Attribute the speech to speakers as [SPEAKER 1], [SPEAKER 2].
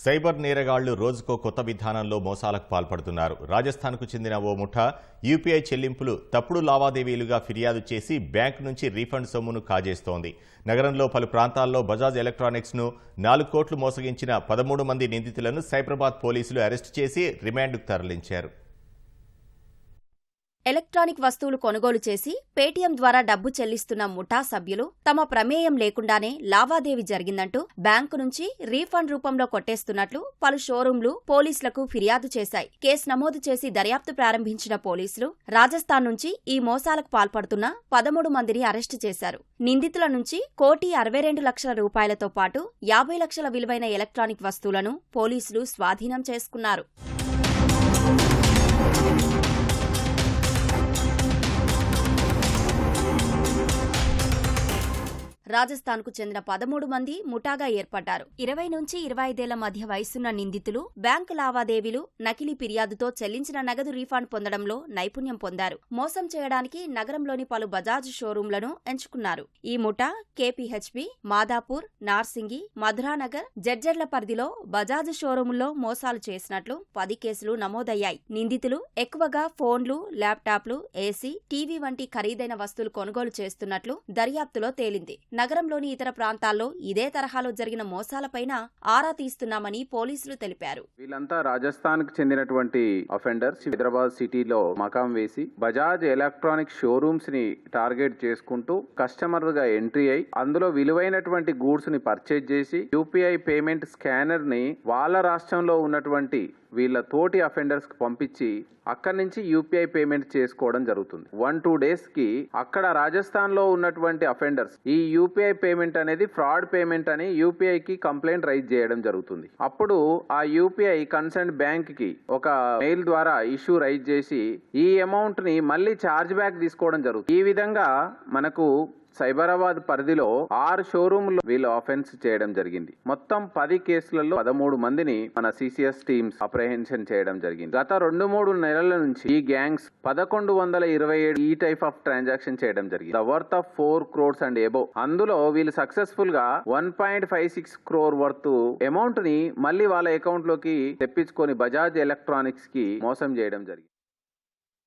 [SPEAKER 1] Cyber నేరగాళ్లు రోజుకో కొత్త విధానంలో మోసాలకు పాల్పడుతున్నారు. రాజస్థాన్కు చెందిన ఓ ముఠా యూపీఐ చెల్లింపులు తప్పుడు లావాదేవీలుగా ఫిర్యాదు చేసి బ్యాంకు నుంచి రీఫండ్ సొమ్మును కాజేస్తోంది. నగరంలో పలు ప్రాంతాల్లో బజాజ్ ఎలక్ట్రానిక్స్ను 4 కోట్లు మోసగించిన 13 మంది నిందితులను సైబరాబాద్ పోలీసులు అరెస్టు చేసి రిమాండ్కు తరలించారు.
[SPEAKER 2] ఎలక్ట్రానిక్ వస్తువులు కొనుగోలు చేసి పేటీఎం ద్వారా డబ్బు చెల్లిస్తున్న ముఠా సభ్యులు తమ ప్రమేయం లేకుండానే లావాదేవీ జరిగిందంటూ బ్యాంకు నుంచి రీఫండ్ రూపంలో కొట్టేస్తున్నట్లు పలు షోరూంలు పోలీసులకు ఫిర్యాదు చేశాయి. కేసు నమోదు చేసి దర్యాప్తు ప్రారంభించిన పోలీసులు రాజస్థాన్ నుంచి ఈ మోసాలకు పాల్పడుతున్న 13 మందిని అరెస్టు చేశారు. నిందితుల నుంచి ₹1,62,00,000 రూపాయలతో పాటు 50 లక్షల విలువైన ఎలక్ట్రానిక్ వస్తువులను పోలీసులు స్వాధీనం చేసుకున్నారు. రాజస్థాన్కు చెందిన 13 మంది ముఠాగా ఏర్పడ్డారు. 20 నుంచి 25 ఏళ్ల మధ్య వయసున్న నిందితులు బ్యాంకు లావాదేవీలు, నకిలీ ఫిర్యాదుతో చెల్లించిన నగదు రీఫండ్ పొందడంలో నైపుణ్యం పొందారు. మోసం చేయడానికి నగరంలోని పలు బజాజ్ షోరూంలను ఎంచుకున్నారు. ఈ ముఠా కేపీహెచ్పీ, మాదాపూర్, నార్సింగి, మధురానగర్, జడ్జర్ల పరిధిలో బజాజ్ షోరూంల్లో మోసాలు చేసినట్లు 10 కేసులు నమోదయ్యాయి. నిందితులు ఎక్కువగా ఫోన్లు, ల్యాప్టాప్లు, ఏసీ, టీవీ వంటి ఖరీదైన వస్తువులు కొనుగోలు చేస్తున్నట్లు దర్యాప్తులో తేలింది. నగరంలోని ఇతర ప్రాంతాల్లో ఇదే తరహాలో జరిగిన మోసాలపైన ఆరా తీస్తున్నామని పోలీసులు తెలిపారు.
[SPEAKER 3] వీళ్ళంతా రాజస్థాన్ కు చెందినటువంటి అఫెండర్స్. హైదరాబాద్ సిటీలో మకాం వేసి బజాజ్ ఎలక్ట్రానిక్ షోరూమ్స్ ని టార్గెట్ చేసుకుంటూ కస్టమర్ గా ఎంట్రీ అయి అందులో విలువైనటువంటి గూడ్స్ ని పర్చేజ్ చేసి యూపీఐ పేమెంట్ స్కానర్ ని వాళ్ళ రాష్ట్రంలో ఉన్నటువంటి వీళ్ళ తోటి అఫెండర్స్ కి పంపించి అక్కడి నుంచి యూపీఐ పేమెంట్ చేసుకోవడం జరుగుతుంది. 1-2 డేస్ కి అక్కడ రాజస్థాన్ లో ఉన్నటువంటి అఫెండర్స్ ఈ యూపీఐ పేమెంట్ అనేది ఫ్రాడ్ పేమెంట్ అని యూపీఐ కి కంప్లైంట్ రైజ్ చేయడం జరుగుతుంది. అప్పుడు ఆ యూపీఐ కన్సర్న్ బ్యాంక్ కి ఒక మెయిల్ ద్వారా ఇష్యూ రైజ్ చేసి ఈ అమౌంట్ ని మళ్ళీ ఛార్జ్ బ్యాక్ తీసుకోవడం జరుగుతుంది. ఈ విధంగా మనకు సైబరాబాద్ పరిధిలో 6 షోరూంలు వీళ్ళు ఆఫెన్స్ చేయడం జరిగింది. మొత్తం 10 కేసులలో 13 మందిని మన సిసిఎస్ టీమ్స్ అప్రహెన్షన్ చేయడం జరిగింది. గత 2-3 నెలల నుంచి ఈ గ్యాంగ్స్ 1127 ఈ టైప్ ఆఫ్ ట్రాన్సాక్షన్ చేయడం జరిగింది. The worth of 4 crores and above. అందులో వీళ్ళు సక్సెస్ఫుల్ గా 1.56 crore వర్త్ అమౌంట్ ని మళ్ళీ వాళ్ళ అకౌంట్ లోకి తెప్పించుకొని బజాజ్ ఎలక్ట్రానిక్స్ కి మోసం చేయడం జరిగింది.